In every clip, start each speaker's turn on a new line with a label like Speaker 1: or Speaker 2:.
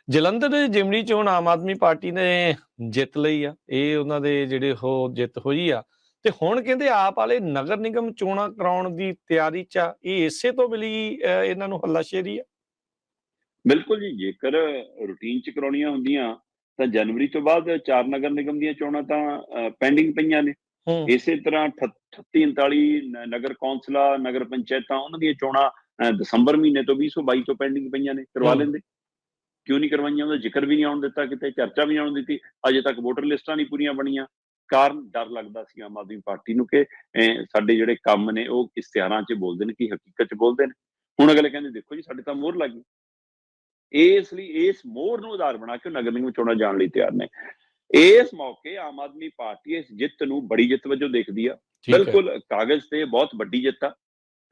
Speaker 1: ਜਲੰਧਰ ਦੇ ਜਿਮਨੀ ਚੋਣ ਆਮ ਆਦਮੀ ਪਾਰਟੀ ਨੇ ਜਿੱਤ ਲਈ ਆ। ਇਹ ਉਹਨਾਂ ਦੇ ਜਿਹੜੇ ਉਹ ਜਿੱਤ ਹੋਈ ਆ ਤੇ ਹੁਣ ਕਹਿੰਦੇ ਆਪ ਵਾਲੇ ਨਗਰ ਨਿਗਮ ਚੋਣਾਂ ਕਰਾਉਣ ਦੀ ਤਿਆਰੀ 'ਚ ਆ। ਇਹ ਇਸੇ ਤੋਂ ਮਿਲੀ ਇਹਨਾਂ ਨੂੰ ਹੱਲਾਸ਼ੇਰੀ ਆ।
Speaker 2: ਬਿਲਕੁਲ ਜੀ, ਜੇਕਰ ਰੂਟੀਨ 'ਚ ਕਰਾਉਣੀਆਂ ਹੁੰਦੀਆਂ ਤਾਂ ਜਨਵਰੀ ਤੋਂ ਬਾਅਦ 4 ਨਗਰ ਨਿਗਮ ਦੀਆਂ ਚੋਣਾਂ ਤਾਂ ਪੈਂਡਿੰਗ ਪਈਆਂ ਨੇ।
Speaker 1: ਹੂੰ,
Speaker 2: ਇਸੇ ਤਰ੍ਹਾਂ 38 39 ਨਗਰ ਕੌਂਸਲਾਂ, ਨਗਰ ਪੰਚਾਇਤਾਂ ਉਹਨਾਂ ਦੀਆਂ ਚੋਣਾਂ ਦਸੰਬਰ ਮਹੀਨੇ ਤੋਂ 2022 ਤੋਂ ਪੈਂਡਿੰਗ ਪਈਆਂ ਨੇ, ਕਰਵਾ
Speaker 1: ਹੂੰ,
Speaker 2: ਲੈਂਦੇ। ਕਿਉਂ ਨਹੀਂ ਕਰਵਾਈਆਂ? ਉਹਦਾ ਜ਼ਿਕਰ ਵੀ ਨਹੀਂ ਆਉਣ ਦਿੱਤਾ ਕਿਤੇ, ਚਰਚਾ ਵੀ ਨਹੀਂ ਆਉਣ ਦਿੱਤੀ। ਅਜੇ ਤੱਕ ਵੋਟਰ ਲਿਸਟਾਂ ਨਹੀਂ ਪੂਰੀਆਂ ਬਣੀਆਂ। ਕਾਰਨ ਡਰ ਲੱਗਦਾ ਸੀ ਆਮ ਆਦਮੀ ਪਾਰਟੀ ਨੂੰ ਕਿ ਸਾਡੇ ਜਿਹੜੇ ਕੰਮ ਨੇ ਉਹ ਇਸ਼ਤਿਹਾਰਾਂ 'ਚ ਬੋਲਦੇ ਨੇ, ਕੀ ਹਕੀਕਤ 'ਚ ਬੋਲਦੇ ਨੇ। ਹੁਣ ਅਗਲੇ ਕਹਿੰਦੇ ਦੇਖੋ ਜੀ ਸਾਡੇ ਤਾਂ ਮੋਹਰ ਲੱਗ ਗਈ। ਇਸ ਲਈ ਇਸ ਮੋਹਰ ਨੂੰ ਆਧਾਰ ਬਣਾ ਕੇ ਉਹ ਨਗਰ ਨਿਗਮ ਚੋਣਾਂ ਜਾਣ ਲਈ ਤਿਆਰ ਨੇ। ਇਸ ਮੌਕੇ ਆਮ ਆਦਮੀ ਪਾਰਟੀ ਇਸ ਜਿੱਤ ਨੂੰ ਬੜੀ ਜਿੱਤ ਵਜੋਂ ਦੇਖਦੀ ਆ।
Speaker 1: ਠੀਕ ਹੈ।
Speaker 2: ਬਿਲਕੁਲ ਕਾਗਜ਼ ਤੇ ਬਹੁਤ ਵੱਡੀ ਜਿੱਤ ਆ।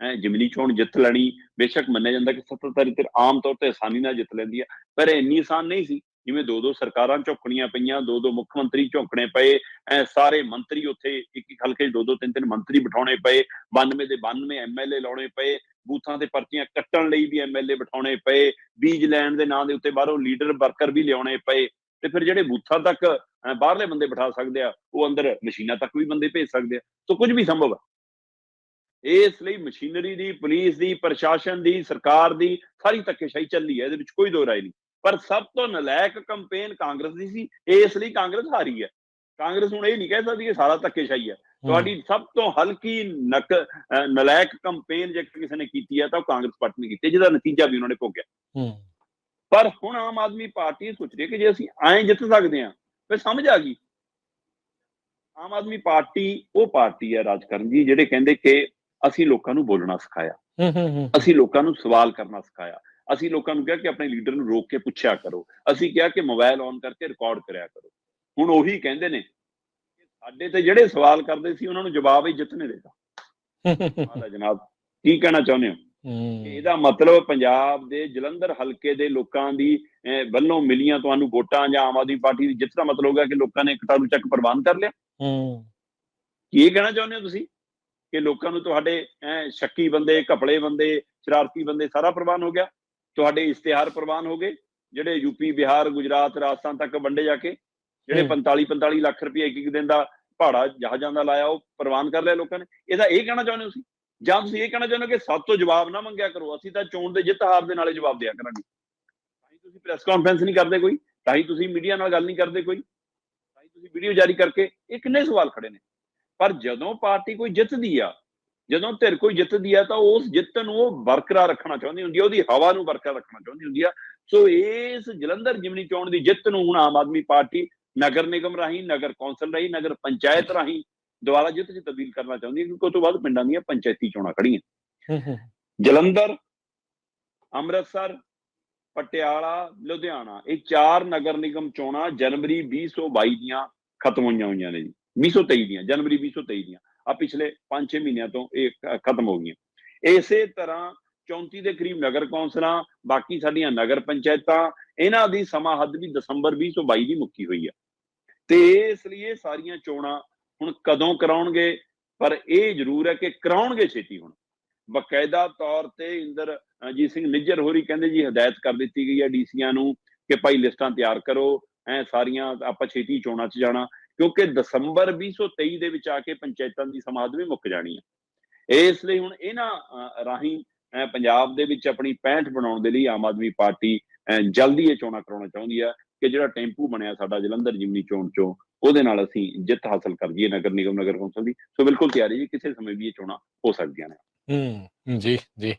Speaker 2: ਜ਼ਿਮਨੀ ਚੋਣ ਜਿੱਤ ਲੈਣੀ ਬੇਸ਼ੱਕ ਮੰਨਿਆ ਜਾਂਦਾ ਕਿ ਸੱਤਾਧਾਰੀ ਧਿਰ ਆਮ ਤੌਰ ਤੇ ਆਸਾਨੀ ਨਾਲ ਜਿੱਤ ਲੈਂਦੀ ਆ, ਪਰ ਇੰਨੀ ਆਸਾਨ ਨਹੀਂ ਸੀ। ਜਿਵੇਂ ਦੋ ਸਰਕਾਰਾਂ ਝੁਕਣੀਆਂ ਪਈਆਂ, ਦੋ ਮੁੱਖ ਮੰਤਰੀ ਝੁਕਣੇ ਪਏ, ਸਾਰੇ ਮੰਤਰੀ ਉੱਥੇ ਇੱਕ ਹਲਕੇ 'ਚ ਦੋ ਤਿੰਨ ਮੰਤਰੀ ਬਿਠਾਉਣੇ ਪਏ, 92 ਦੇ 92 ਐਮਐਲਏ ਲਾਉਣੇ ਪਏ, ਬੂਥਾਂ ਤੇ ਪਰਚੀਆਂ ਕੱਟਣ ਲਈ ਵੀ ਐਮਐਲਏ ਬਿਠਾਉਣੇ ਪਏ, ਬੀਜ ਲੈਣ ਦੇ ਨਾਂ ਦੇ ਉੱਤੇ ਬਾਹਰੋਂ ਲੀਡਰ ਵਰਕਰ ਵੀ ਲਿਆਉਣੇ ਪਏ। ਤੇ ਫਿਰ ਜਿਹੜੇ ਬੂਥਾਂ ਤੱਕ ਬਾਹਰਲੇ ਬੰਦੇ ਬਿਠਾ ਸਕਦੇ ਆ, ਉਹ ਅੰਦਰ ਮਸ਼ੀਨਾਂ ਤੱਕ ਵੀ ਬੰਦੇ ਭੇਜ ਸਕਦੇ ਆ। ਸੋ ਕੁਝ ਵੀ ਸੰਭਵ ਆ। ਇਸ ਲਈ ਮਸ਼ੀਨਰੀ ਦੀ, ਪੁਲਿਸ ਦੀ, ਪ੍ਰਸ਼ਾਸਨ ਦੀ, ਸਰਕਾਰ ਦੀ ਸਾਰੀ ਧੱਕੇਸ਼ਾਹੀ ਚੱਲੀ ਹੈ, ਇਹਦੇ ਵਿੱਚ ਕੋਈ ਦੋ ਰਾਏ ਨਹੀਂ। ਪਰ ਸਭ ਤੋਂ ਨਲਾਇਕ ਕੰਪੇਨ ਕਾਂਗਰਸ ਦੀ ਸੀ, ਇਸ ਲਈ ਕਾਂਗਰਸ ਹਾਰੀ ਹੈ। ਕਾਂਗਰਸ ਹੁਣ ਇਹ ਨਹੀਂ ਕਹਿ ਸਕਦੀ ਕਿ ਸਾਰਾ ਧੱਕੇਸ਼ਾਹੀ ਹੈ। ਤੁਹਾਡੀ ਸਭ ਤੋਂ ਹਲਕੀ ਨਲਾਇਕ ਕੰਪੇਨ ਜੇ ਕਿਸੇ ਨੇ ਕੀਤੀ ਹੈ ਤਾਂ ਉਹ ਕਾਂਗਰਸ ਪਾਰਟੀ ਨੇ ਕੀਤੀ, ਜਿਹਦਾ ਨਤੀਜਾ ਵੀ ਉਹਨਾਂ ਨੇ ਭੋਗਿਆ। ਪਰ ਹੁਣ ਆਮ ਆਦਮੀ ਪਾਰਟੀ ਸੋਚ ਰਹੀ ਹੈ ਕਿ ਜੇ ਅਸੀਂ ਐਂ ਜਿੱਤ ਸਕਦੇ ਹਾਂ, ਫਿਰ ਸਮਝ ਆ ਗਈ ਆਮ ਆਦਮੀ ਪਾਰਟੀ ਉਹ ਪਾਰਟੀ ਹੈ ਰਾਜਕਰਨ ਜੀ, ਜਿਹੜੇ ਕਹਿੰਦੇ ਕਿ ਅਸੀਂ ਲੋਕਾਂ ਨੂੰ ਬੋਲਣਾ ਸਿਖਾਇਆ, ਅਸੀਂ ਲੋਕਾਂ ਨੂੰ ਸਵਾਲ ਕਰਨਾ ਸਿਖਾਇਆ, ਅਸੀਂ ਲੋਕਾਂ ਨੂੰ ਕਿਹਾ ਕਿ ਆਪਣੇ ਲੀਡਰ ਨੂੰ ਰੋਕ ਕੇ ਪੁੱਛਿਆ ਕਰੋ, ਅਸੀਂ ਕਿਹਾ ਕਿ ਮੋਬਾਈਲ ਔਨ ਕਰਕੇ ਰਿਕਾਰਡ ਕਰਿਆ ਕਰੋ। ਹੁਣ ਉਹੀ ਕਹਿੰਦੇ ਨੇ ਕਿ ਸਾਡੇ ਤੇ ਜਿਹੜੇ ਸਵਾਲ ਕਰਦੇ ਸੀ ਉਹਨਾਂ ਨੂੰ ਜਵਾਬ ਹੀ ਜਿੱਤ ਨੇ ਦਿੱਤਾ। ਜਨਾਬ ਕੀ ਕਹਿਣਾ ਚਾਹੁੰਦੇ ਹੋ? ਇਹਦਾ ਮਤਲਬ ਪੰਜਾਬ ਦੇ ਜਲੰਧਰ ਹਲਕੇ ਦੇ ਲੋਕਾਂ ਦੀ ਵੱਲੋਂ ਮਿਲੀਆਂ ਤੁਹਾਨੂੰ ਵੋਟਾਂ ਜਾਂ ਆਮ ਆਦਮੀ ਪਾਰਟੀ ਦੀ ਜਿੱਤ ਦਾ ਮਤਲਬ ਹੋਗਾ ਕਿ ਲੋਕਾਂ ਨੇ ਕਟਾਰੂ ਚੱਕ ਪ੍ਰਬੰਧ ਕਰ ਲਿਆ। ਕੀ ਇਹ ਕਹਿਣਾ ਚਾਹੁੰਦੇ ਹੋ ਤੁਸੀਂ ਕਿ ਲੋਕਾਂ ਨੂੰ ਤੁਹਾਡੇ ਸ਼ੱਕੀ ਬੰਦੇ, ਘਪਲੇ ਬੰਦੇ, ਸ਼ਰਾਰਤੀ ਬੰਦੇ ਸਾਰਾ ਪ੍ਰਵਾਨ ਹੋ ਗਿਆ? ਤੁਹਾਡੇ ਇਸ਼ਤਿਹਾਰ ਪ੍ਰਵਾਨ ਹੋ ਗਏ ਜਿਹੜੇ ਯੂਪੀ, ਬਿਹਾਰ, ਗੁਜਰਾਤ, ਰਾਜਸਥਾਨ ਤੱਕ ਵੰਡੇ ਜਾ ਕੇ, ਜਿਹੜੇ 45 ਲੱਖ ਰੁਪਏ ਇੱਕ ਦਿਨ ਦਾ ਭਾੜਾ ਜਹਾਜ਼ਾਂ ਦਾ ਲਾਇਆ, ਉਹ ਪ੍ਰਵਾਨ ਕਰ ਲਿਆ ਲੋਕਾਂ ਨੇ? ਇਹਦਾ ਇਹ ਕਹਿਣਾ ਚਾਹੁੰਦੇ ਹੋ ਤੁਸੀਂ? ਜਾਂ ਤੁਸੀਂ ਇਹ ਕਹਿਣਾ ਚਾਹੁੰਦੇ ਹੋ ਕਿ ਸਭ ਤੋਂ ਜਵਾਬ ਨਾ ਮੰਗਿਆ ਕਰੋ, ਅਸੀਂ ਤਾਂ ਚੋਣ ਦੇ ਜਿੱਤ ਹਾਰ ਦੇ ਨਾਲੇ ਜਵਾਬ ਦਿਆ ਕਰਾਂਗੇ? ਤਾਂ ਹੀ ਤੁਸੀਂ ਪ੍ਰੈਸ ਕਾਨਫਰੰਸ ਨਹੀਂ ਕਰਦੇ ਕੋਈ, ਤਾਂ ਹੀ ਤੁਸੀਂ ਮੀਡੀਆ ਨਾਲ ਗੱਲ ਨਹੀਂ ਕਰਦੇ ਕੋਈ, ਤਾਂ ਹੀ ਤੁਸੀਂ ਵੀਡੀਓ ਜਾਰੀ ਕਰਕੇ, ਇਹ ਕਿੰਨੇ ਸਵਾਲ ਖੜੇ ਨੇ। ਪਰ ਜਦੋਂ ਪਾਰਟੀ ਕੋਈ ਜਿੱਤਦੀ ਆ, ਜਦੋਂ ਧਿਰ ਕੋਈ ਜਿੱਤਦੀ ਆ, ਤਾਂ ਉਸ ਜਿੱਤ ਨੂੰ ਉਹ ਬਰਕਰਾਰ ਰੱਖਣਾ ਚਾਹੁੰਦੀ ਹੁੰਦੀ ਆ, ਉਹਦੀ ਹਵਾ ਨੂੰ ਬਰਕਰਾਰ ਰੱਖਣਾ ਚਾਹੁੰਦੀ ਹੁੰਦੀ ਆ। ਸੋ ਇਸ ਜਲੰਧਰ ਜਿਮਨੀ ਚੋਣ ਦੀ ਜਿੱਤ ਨੂੰ ਹੁਣ ਆਮ ਆਦਮੀ ਪਾਰਟੀ ਨਗਰ ਨਿਗਮ ਰਾਹੀਂ, ਨਗਰ ਕੌਂਸਲ ਰਾਹੀਂ, ਨਗਰ ਪੰਚਾਇਤ ਰਾਹੀਂ ਦੁਬਾਰਾ ਜਿੱਤ 'ਚ ਤਬਦੀਲ ਕਰਨਾ ਚਾਹੁੰਦੀ ਹੈ, ਕਿਉਂਕਿ ਉਸ ਤੋਂ ਬਾਅਦ ਪਿੰਡਾਂ ਦੀਆਂ ਪੰਚਾਇਤੀ ਚੋਣਾਂ ਖੜੀਆਂ। ਜਲੰਧਰ, ਅੰਮ੍ਰਿਤਸਰ, ਪਟਿਆਲਾ, ਲੁਧਿਆਣਾ, ਇਹ 4 ਨਗਰ ਨਿਗਮ ਚੋਣਾਂ ਜਨਵਰੀ 2022 ਦੀਆਂ ਖਤਮ ਹੋਈਆਂ ਨੇ ਜੀ। 2023 ਦੀਆਂ, ਜਨਵਰੀ 2023 ਦੀਆਂ, ਆ ਪਿਛਲੇ 5-6 ਮਹੀਨਿਆਂ ਤੋਂ ਇਹ ਖਤਮ ਹੋ ਗਈਆਂ। ਇਸੇ ਤਰ੍ਹਾਂ 34 ਦੇ ਕਰੀਬ ਨਗਰ ਕੌਂਸਲਾਂ, ਬਾਕੀ ਸਾਡੀਆਂ ਨਗਰ ਪੰਚਾਇਤਾਂ, ਇਹਨਾਂ ਦੀ ਸਮਾਂ ਹੱਦ ਵੀ ਦਸੰਬਰ 2022 ਦੀ ਮੁੱਕੀ ਹੋਈ ਆ। ਤੇ ਇਸ ਲਈ ਇਹ ਸਾਰੀਆਂ ਚੋਣਾਂ ਹੁਣ ਕਦੋਂ ਕਰਾਉਣਗੇ, ਪਰ ਇਹ ਜ਼ਰੂਰ ਹੈ ਕਿ ਕਰਾਉਣਗੇ ਛੇਤੀ। ਹੁਣ ਬਕਾਇਦਾ ਤੌਰ ਤੇ ਇੰਦਰਜੀਤ ਸਿੰਘ ਨਿੱਜਰ ਹੋਰੀ ਕਹਿੰਦੇ ਜੀ ਹਦਾਇਤ ਕਰ ਦਿੱਤੀ ਗਈ ਹੈ ਡੀਸੀਆਂ ਨੂੰ ਕਿ ਭਾਈ ਲਿਸਟਾਂ ਤਿਆਰ ਕਰੋ, ਸਾਰੀਆਂ ਆਪਾਂ ਛੇਤੀ ਚੋਣਾਂ 'ਚ ਜਾਣਾ, ਕਿਉਂਕਿ ਦਸੰਬਰ 2023 ਦੇ ਵਿੱਚ ਆ ਕੇ ਪੰਚਾਇਤਾਂ ਦੀ ਸਮਾਧ ਵੀ ਮੁੱਕ ਜਾਣੀ ਹੈ। ਇਸ ਲਈ ਹੁਣ ਇਹਨਾਂ ਰਾਹੀਂ ਪੰਜਾਬ ਦੇ ਵਿੱਚ ਆਪਣੀ ਪੈਂਠ ਬਣਾਉਣ ਦੇ ਲਈ ਆਮ ਆਦਮੀ ਪਾਰਟੀ ਜਲਦੀ ਇਹ ਚੋਣਾਂ ਕਰਾਉਣਾ ਚਾਹੁੰਦੀ ਆ ਕਿ ਜਿਹੜਾ ਟੈਂਪੂ ਬਣਿਆ ਸਾਡਾ ਜਲੰਧਰ ਜਿਮਨੀ ਚੋਣ 'ਚੋਂ, ਉਹਦੇ ਨਾਲ ਅਸੀਂ ਜਿੱਤ ਹਾਸਲ ਕਰ ਜਾਈਏ ਨਗਰ ਨਿਗਮ, ਨਗਰ ਕੌਂਸਲ ਦੀ। ਸੋ ਬਿਲਕੁਲ ਤਿਆਰੀ ਜੀ, ਕਿਸੇ ਸਮੇਂ ਵੀ ਇਹ ਚੋਣਾਂ ਹੋ ਸਕਦੀਆਂ ਨੇ।
Speaker 1: ਜੀ ਜੀ,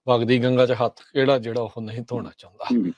Speaker 1: ਵਗਦੀ ਗੰਗਾ 'ਚ ਹੱਥ ਕਿਹੜਾ ਜਿਹੜਾ ਉਹ ਨਹੀਂ ਧੋਣਾ ਚਾਹੁੰਦਾ।